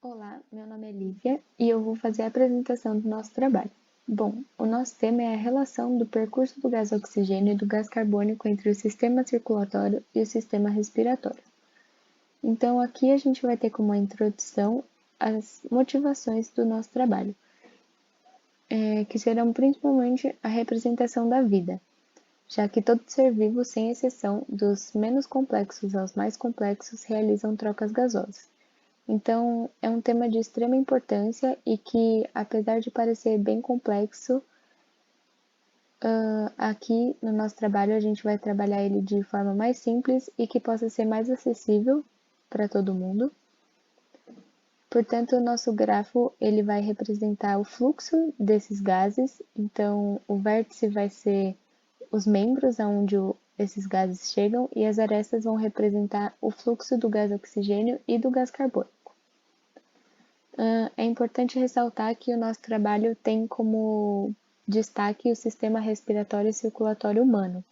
Olá, meu nome é Lívia e eu vou fazer a apresentação do nosso trabalho. Bom, o nosso tema é a relação do percurso do gás oxigênio e do gás carbônico entre o sistema circulatório e o sistema respiratório. Então, aqui a gente vai ter como introdução as motivações do nosso trabalho, que serão principalmente a representação da vida, já que todo ser vivo, sem exceção, dos menos complexos aos mais complexos, realizam trocas gasosas. Então, é um tema de extrema importância e que, apesar de parecer bem complexo, aqui no nosso trabalho a gente vai trabalhar ele de forma mais simples e que possa ser mais acessível para todo mundo. Portanto, o nosso grafo ele vai representar o fluxo desses gases. Então, o vértice vai ser os membros aonde esses gases chegam e as arestas vão representar o fluxo do gás oxigênio e do gás carbônico. É importante ressaltar que o nosso trabalho tem como destaque o sistema respiratório e circulatório humano.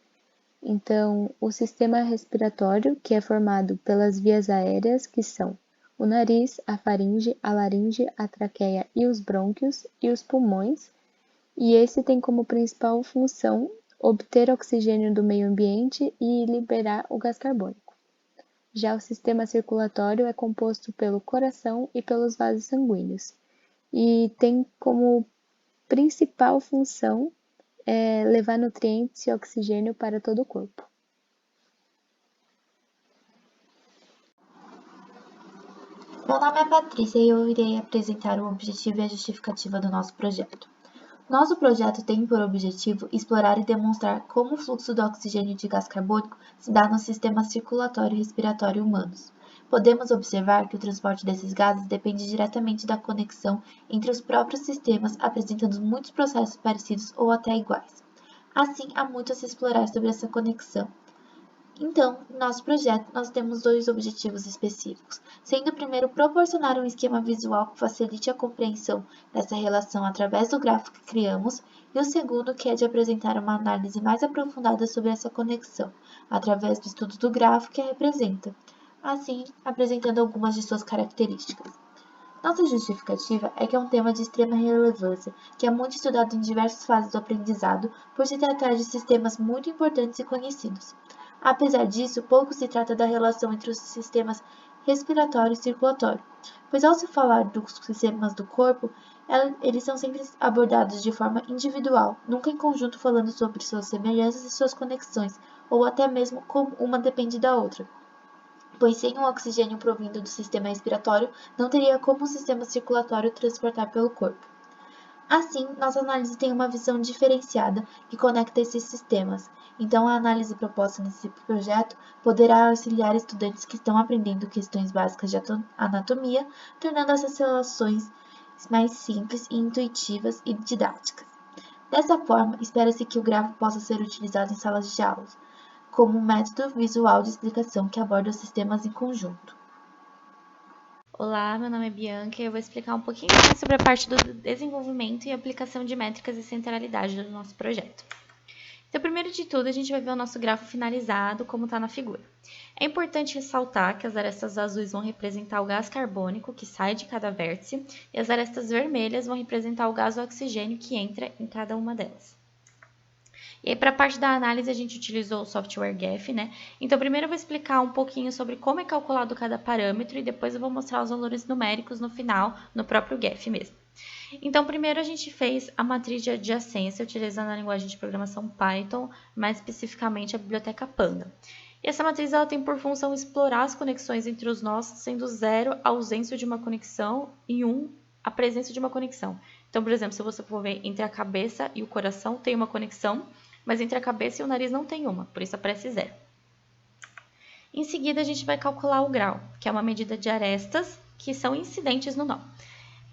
Então, o sistema respiratório, que é formado pelas vias aéreas, que são o nariz, a faringe, a laringe, a traqueia e os brônquios, e os pulmões, e esse tem como principal função obter oxigênio do meio ambiente e liberar o gás carbônico. Já o sistema circulatório é composto pelo coração e pelos vasos sanguíneos, e tem como principal função levar nutrientes e oxigênio para todo o corpo. Meu nome é Patrícia e eu irei apresentar o objetivo e a justificativa do nosso projeto. Nosso projeto tem por objetivo explorar e demonstrar como o fluxo do oxigênio e de gás carbônico se dá no sistema circulatório e respiratório humanos. Podemos observar que o transporte desses gases depende diretamente da conexão entre os próprios sistemas, apresentando muitos processos parecidos ou até iguais. Assim, há muito a se explorar sobre essa conexão. Então, no nosso projeto, nós temos dois objetivos específicos, sendo o primeiro proporcionar um esquema visual que facilite a compreensão dessa relação através do gráfico que criamos, e o segundo, que é de apresentar uma análise mais aprofundada sobre essa conexão, através do estudo do gráfico que a representa, assim, apresentando algumas de suas características. Nossa justificativa é que é um tema de extrema relevância, que é muito estudado em diversas fases do aprendizado, por se tratar de sistemas muito importantes e conhecidos. Apesar disso, pouco se trata da relação entre os sistemas respiratório e circulatório, pois ao se falar dos sistemas do corpo, eles são sempre abordados de forma individual, nunca em conjunto falando sobre suas semelhanças e suas conexões, ou até mesmo como uma depende da outra, pois sem o oxigênio provindo do sistema respiratório, não teria como o sistema circulatório transportar pelo corpo. Assim, nossa análise tem uma visão diferenciada que conecta esses sistemas. Então, a análise proposta nesse projeto poderá auxiliar estudantes que estão aprendendo questões básicas de anatomia, tornando essas relações mais simples e intuitivas e didáticas. Dessa forma, espera-se que o grafo possa ser utilizado em salas de aula, como um método visual de explicação que aborda os sistemas em conjunto. Olá, meu nome é Bianca e eu vou explicar um pouquinho mais sobre a parte do desenvolvimento e aplicação de métricas e centralidade do nosso projeto. Então, primeiro de tudo, a gente vai ver o nosso grafo finalizado, como está na figura. É importante ressaltar que as arestas azuis vão representar o gás carbônico que sai de cada vértice e as arestas vermelhas vão representar o gás oxigênio que entra em cada uma delas. E aí, para a parte da análise, a gente utilizou o software GEF, né? Então, primeiro eu vou explicar um pouquinho sobre como é calculado cada parâmetro e depois eu vou mostrar os valores numéricos no final, no próprio GEF mesmo. Então, primeiro a gente fez a matriz de adjacência utilizando a linguagem de programação Python, mais especificamente a biblioteca Panda. E essa matriz ela tem por função explorar as conexões entre os nós, sendo 0 a ausência de uma conexão e 1 a presença de uma conexão. Então, por exemplo, se você for ver entre a cabeça e o coração tem uma conexão, mas entre a cabeça e o nariz não tem uma, por isso aparece 0. Em seguida, a gente vai calcular o grau, que é uma medida de arestas que são incidentes no nó.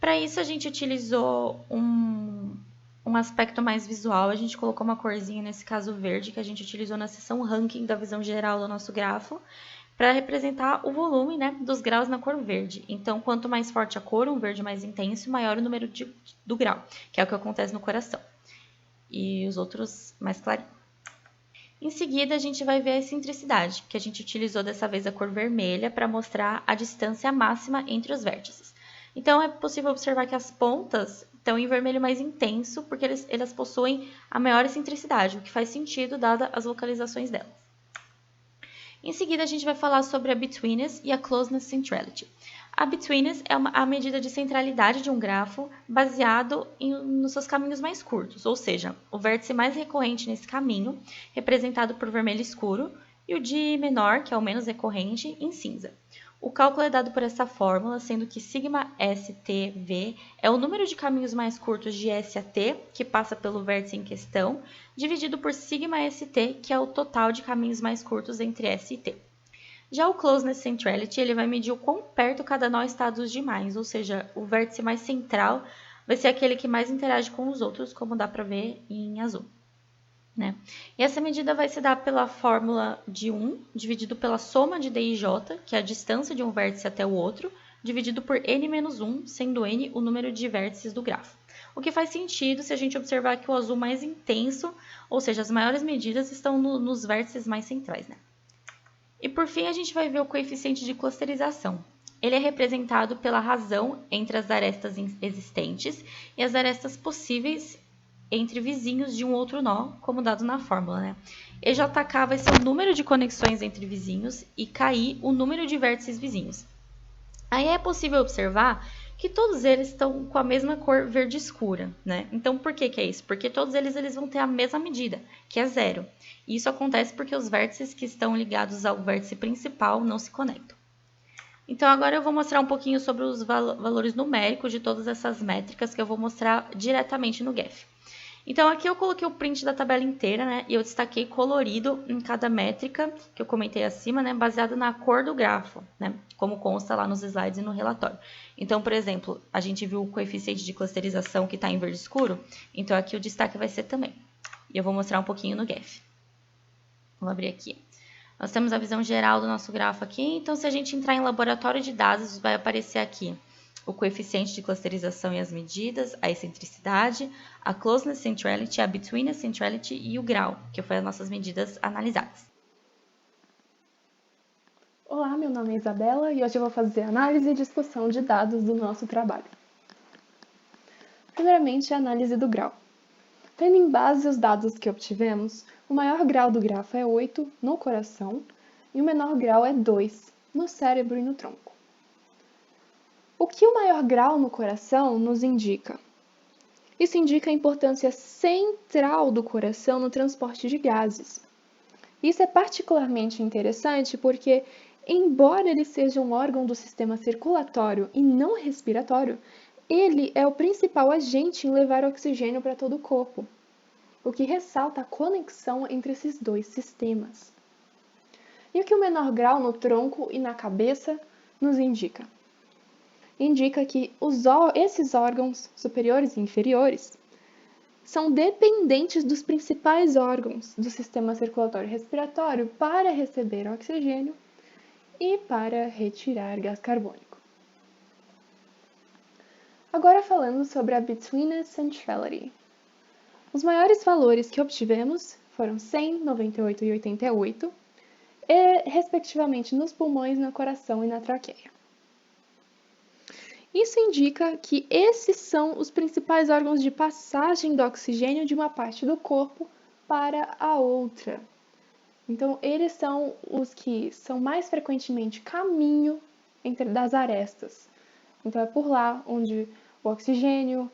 Para isso, a gente utilizou um aspecto mais visual, a gente colocou uma corzinha, nesse caso verde, que a gente utilizou na seção ranking da visão geral do nosso grafo, para representar o volume, né, dos graus na cor verde. Então, quanto mais forte a cor, um verde mais intenso, maior o número do grau, que é o que acontece no coração. E os outros mais clarinhos. Em seguida, a gente vai ver a excentricidade, que a gente utilizou dessa vez a cor vermelha para mostrar a distância máxima entre os vértices. Então, é possível observar que as pontas estão em vermelho mais intenso, porque elas possuem a maior excentricidade, o que faz sentido, dada as localizações delas. Em seguida, a gente vai falar sobre a Betweenness e a Closeness Centrality. A Betweenness é a medida de centralidade de um grafo baseado nos seus caminhos mais curtos, ou seja, o vértice mais recorrente nesse caminho, representado por vermelho escuro, e o de menor, que é o menos recorrente, em cinza. O cálculo é dado por essa fórmula, sendo que σSTV é o número de caminhos mais curtos de S a T, que passa pelo vértice em questão, dividido por σST, que é o total de caminhos mais curtos entre S e T. Já o Closeness Centrality, ele vai medir o quão perto cada nó está dos demais, ou seja, o vértice mais central vai ser aquele que mais interage com os outros, como dá para ver em azul. Né? E essa medida vai se dar pela fórmula de 1, dividido pela soma de D e J, que é a distância de um vértice até o outro, dividido por n-1, sendo n o número de vértices do grafo. O que faz sentido se a gente observar que o azul mais intenso, ou seja, as maiores medidas, estão nos vértices mais centrais. Né? E por fim, a gente vai ver o coeficiente de clusterização. Ele é representado pela razão entre as arestas existentes e as arestas possíveis entre vizinhos de um outro nó, como dado na fórmula, né? EJK vai ser o número de conexões entre vizinhos e KI o número de vértices vizinhos. Aí é possível observar que todos eles estão com a mesma cor verde escura, né? Então, por que é isso? Porque todos eles vão ter a mesma medida, que é 0. E isso acontece porque os vértices que estão ligados ao vértice principal não se conectam. Então, agora eu vou mostrar um pouquinho sobre os valores numéricos de todas essas métricas que eu vou mostrar diretamente no GEF. Então, aqui eu coloquei o print da tabela inteira, né? E eu destaquei colorido em cada métrica que eu comentei acima, né? Baseado na cor do grafo, né? Como consta lá nos slides e no relatório. Então, por exemplo, a gente viu o coeficiente de clusterização que está em verde escuro. Então, aqui o destaque vai ser também. E eu vou mostrar um pouquinho no GEF. Vou abrir aqui. Nós temos a visão geral do nosso grafo aqui. Então, se a gente entrar em laboratório de dados, vai aparecer aqui o coeficiente de clusterização e as medidas, a excentricidade, a Closeness Centrality, a Betweenness Centrality e o grau, que foi as nossas medidas analisadas. Olá, meu nome é Isabela e hoje eu vou fazer análise e discussão de dados do nosso trabalho. Primeiramente, a análise do grau. Tendo em base os dados que obtivemos, o maior grau do grafo é 8 no coração e o menor grau é 2 no cérebro e no tronco. O que o maior grau no coração nos indica? Isso indica a importância central do coração no transporte de gases. Isso é particularmente interessante porque, embora ele seja um órgão do sistema circulatório e não respiratório, ele é o principal agente em levar oxigênio para todo o corpo, o que ressalta a conexão entre esses dois sistemas. E o que o menor grau no tronco e na cabeça nos indica? Indica que esses órgãos superiores e inferiores são dependentes dos principais órgãos do sistema circulatório e respiratório para receber oxigênio e para retirar gás carbônico. Agora falando sobre a Betweenness Centrality. Os maiores valores que obtivemos foram 100, 98 e 88, respectivamente nos pulmões, no coração e na traqueia. Isso indica que esses são os principais órgãos de passagem do oxigênio de uma parte do corpo para a outra. Então, eles são os que são mais frequentemente caminho das arestas. Então, é por lá onde o oxigênio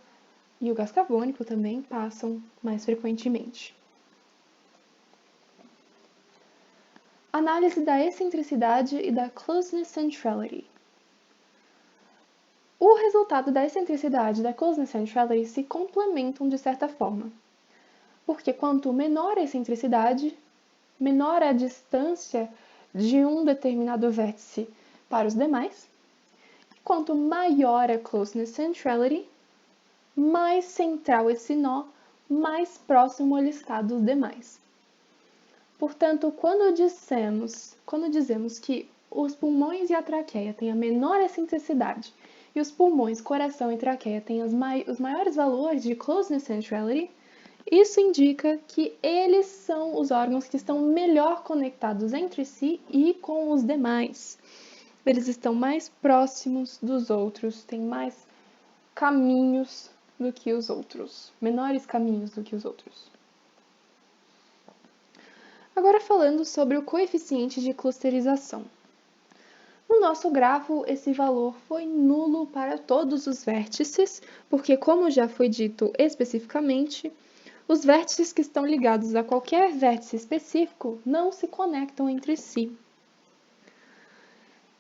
e o gás carbônico também passam mais frequentemente. Análise da excentricidade e da Closeness Centrality. O resultado da excentricidade e da Closeness Centrality se complementam de certa forma, porque quanto menor a excentricidade, menor a distância de um determinado vértice para os demais, quanto maior a Closeness Centrality, mais central esse nó, mais próximo ele está dos demais. Portanto, quando dizemos que os pulmões e a traqueia têm a menor excentricidade e os pulmões, coração e traqueia têm os maiores valores de Closeness Centrality, isso indica que eles são os órgãos que estão melhor conectados entre si e com os demais. eles estão mais próximos dos outros, têm mais caminhos do que os outros, menores caminhos do que os outros. Agora falando sobre o coeficiente de clusterização. No nosso grafo, esse valor foi nulo para todos os vértices, porque, como já foi dito especificamente, os vértices que estão ligados a qualquer vértice específico não se conectam entre si.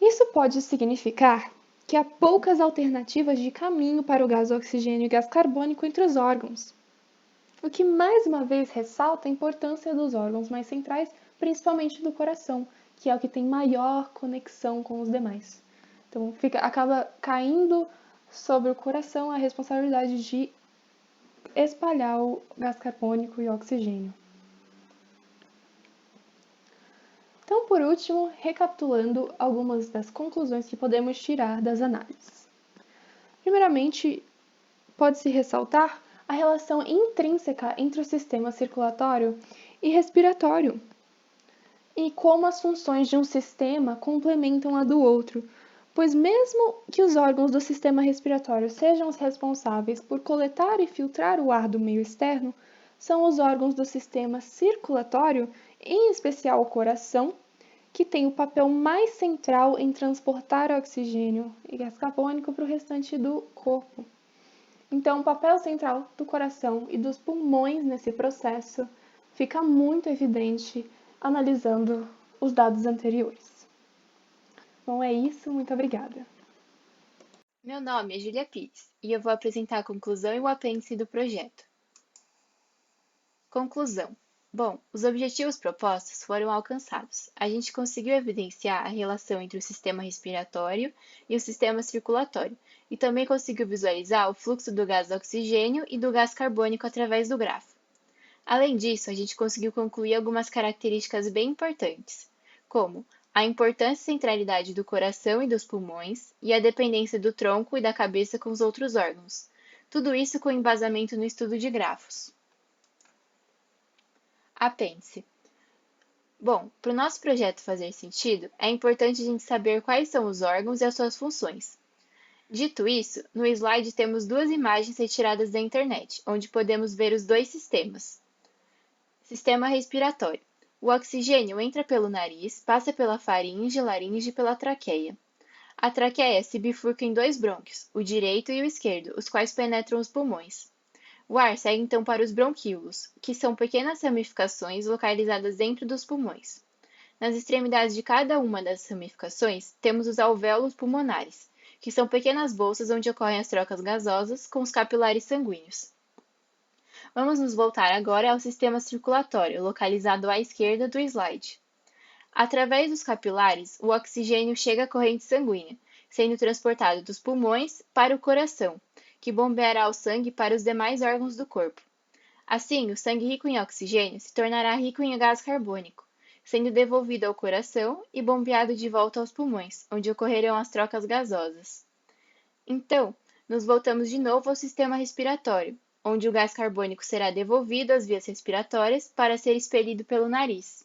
Isso pode significar que há poucas alternativas de caminho para o gás oxigênio e gás carbônico entre os órgãos, o que mais uma vez ressalta a importância dos órgãos mais centrais, principalmente do coração, que é o que tem maior conexão com os demais. Então acaba caindo sobre o coração a responsabilidade de espalhar o gás carbônico e o oxigênio. Então, por último, recapitulando algumas das conclusões que podemos tirar das análises. Primeiramente, pode-se ressaltar a relação intrínseca entre o sistema circulatório e respiratório, e como as funções de um sistema complementam a do outro, pois mesmo que os órgãos do sistema respiratório sejam os responsáveis por coletar e filtrar o ar do meio externo, são os órgãos do sistema circulatório, em especial o coração, que tem o papel mais central em transportar oxigênio e gás carbônico para o restante do corpo. Então, o papel central do coração e dos pulmões nesse processo fica muito evidente analisando os dados anteriores. Bom, é isso. Muito obrigada. Meu nome é Julia Pires e eu vou apresentar a conclusão e o apêndice do projeto. Conclusão. Bom, os objetivos propostos foram alcançados. A gente conseguiu evidenciar a relação entre o sistema respiratório e o sistema circulatório, e também conseguiu visualizar o fluxo do gás oxigênio e do gás carbônico através do grafo. Além disso, a gente conseguiu concluir algumas características bem importantes, como a importância e centralidade do coração e dos pulmões e a dependência do tronco e da cabeça com os outros órgãos. Tudo isso com embasamento no estudo de grafos. Apêndice. Bom, para o nosso projeto fazer sentido, é importante a gente saber quais são os órgãos e as suas funções. Dito isso, no slide temos duas imagens retiradas da internet, onde podemos ver os dois sistemas. Sistema respiratório. O oxigênio entra pelo nariz, passa pela faringe, laringe e pela traqueia. A traqueia se bifurca em dois brônquios, o direito e o esquerdo, os quais penetram os pulmões. O ar segue então para os bronquíolos, que são pequenas ramificações localizadas dentro dos pulmões. Nas extremidades de cada uma das ramificações, temos os alvéolos pulmonares, que são pequenas bolsas onde ocorrem as trocas gasosas com os capilares sanguíneos. Vamos nos voltar agora ao sistema circulatório, localizado à esquerda do slide. Através dos capilares, o oxigênio chega à corrente sanguínea, sendo transportado dos pulmões para o coração, que bombeará o sangue para os demais órgãos do corpo. Assim, o sangue rico em oxigênio se tornará rico em gás carbônico, sendo devolvido ao coração e bombeado de volta aos pulmões, onde ocorrerão as trocas gasosas. Então, nos voltamos de novo ao sistema respiratório, onde o gás carbônico será devolvido às vias respiratórias para ser expelido pelo nariz.